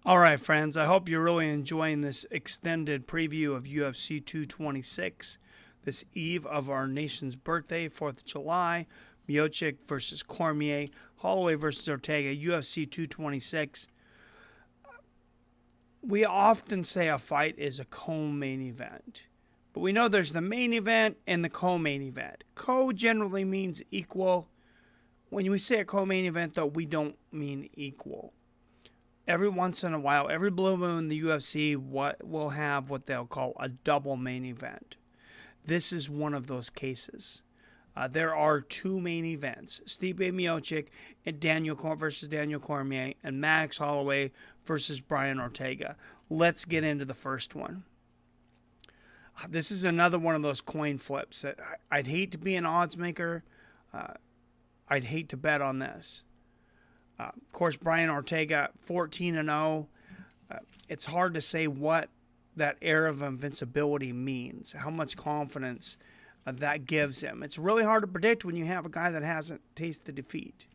All right, friends, I hope you're really enjoying this extended preview of UFC 226, this eve of our nation's birthday, 4th of July. Miocic versus Cormier, Holloway versus Ortega, UFC 226. We often say a fight is a co-main event, but we know there's the main event and the co-main event. Co generally means equal. When we say a co-main event, though, we don't mean equal. Every once in a while, every blue moon, the UFC will have what they'll call a double main event. This is one of those cases. There are two main events: Stipe Miocic and versus Daniel Cormier, and Max Holloway versus Brian Ortega. Let's get into the first one. This is another one of those coin flips. I'd hate to be an odds maker. I'd hate to bet on this. Of course, Brian Ortega, 14-0. It's hard to say what that air of invincibility means, how much confidence that gives him. It's really hard to predict when you have a guy that hasn't tasted defeat.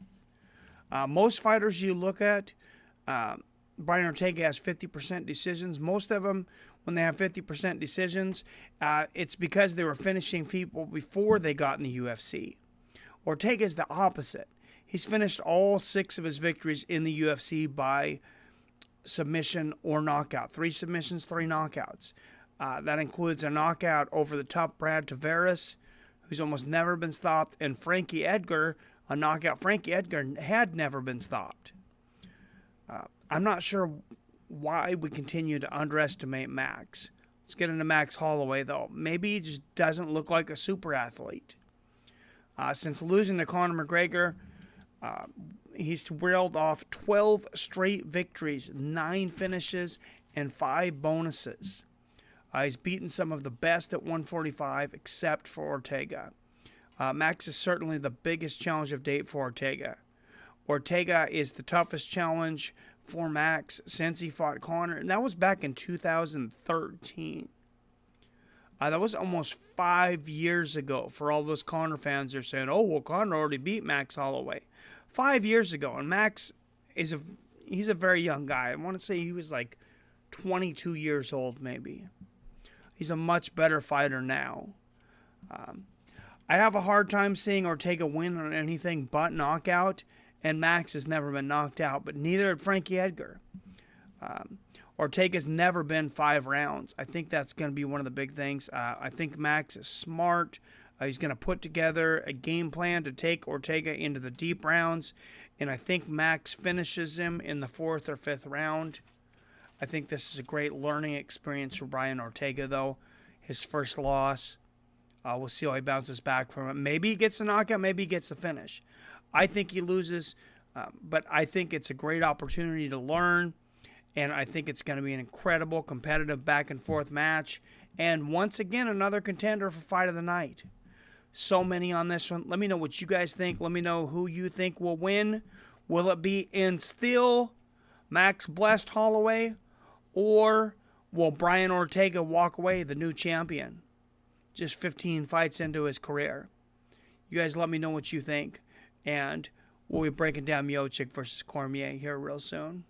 Most fighters you look at, Brian Ortega has 50% decisions. Most of them, when they have 50% decisions, it's because they were finishing people before they got in the UFC. Ortega is the opposite. He's finished all 6 of his victories in the UFC by submission or knockout. 3 submissions, 3 knockouts. That includes a knockout over the tough Brad Tavares, who's almost never been stopped, and Frankie Edgar, a knockout. Frankie Edgar had never been stopped. I'm not sure why we continue to underestimate Max. Let's get into Max Holloway, though. Maybe he just doesn't look like a super athlete. Since losing to Conor McGregor, he's reeled off 12 straight victories, 9 finishes, and 5 bonuses. He's beaten some of the best at 145, except for Ortega. Max is certainly the biggest challenge of date for Ortega. Ortega is the toughest challenge for Max since he fought Conor, and that was back in 2013. That was almost 5 years ago. For all those Conor fans, they're saying, "Oh, well, Conor already beat Max Holloway." 5 years ago, and Max is he's a very young guy. I want to say he was like 22 years old, maybe. He's a much better fighter now. I have a hard time seeing Ortega win on anything but knockout, and Max has never been knocked out, but neither had Frankie Edgar. Ortega's never been 5 rounds. I think that's going to be one of the big things. I think Max is smart. He's going to put together a game plan to take Ortega into the deep rounds, and I think Max finishes him in the 4th or 5th round. I think this is a great learning experience for Brian Ortega, though. His first loss. We'll see how he bounces back from it. Maybe he gets a knockout. Maybe he gets the finish. I think he loses, but I think it's a great opportunity to learn. And I think it's going to be an incredible, competitive back-and-forth match. And once again, another contender for Fight of the Night. So many on this one. Let me know what you guys think. Let me know who you think will win. Will it be in still Max blessed Holloway? Or will Brian Ortega walk away the new champion? Just 15 fights into his career. You guys let me know what you think. And we'll be breaking down Miocic versus Cormier here real soon.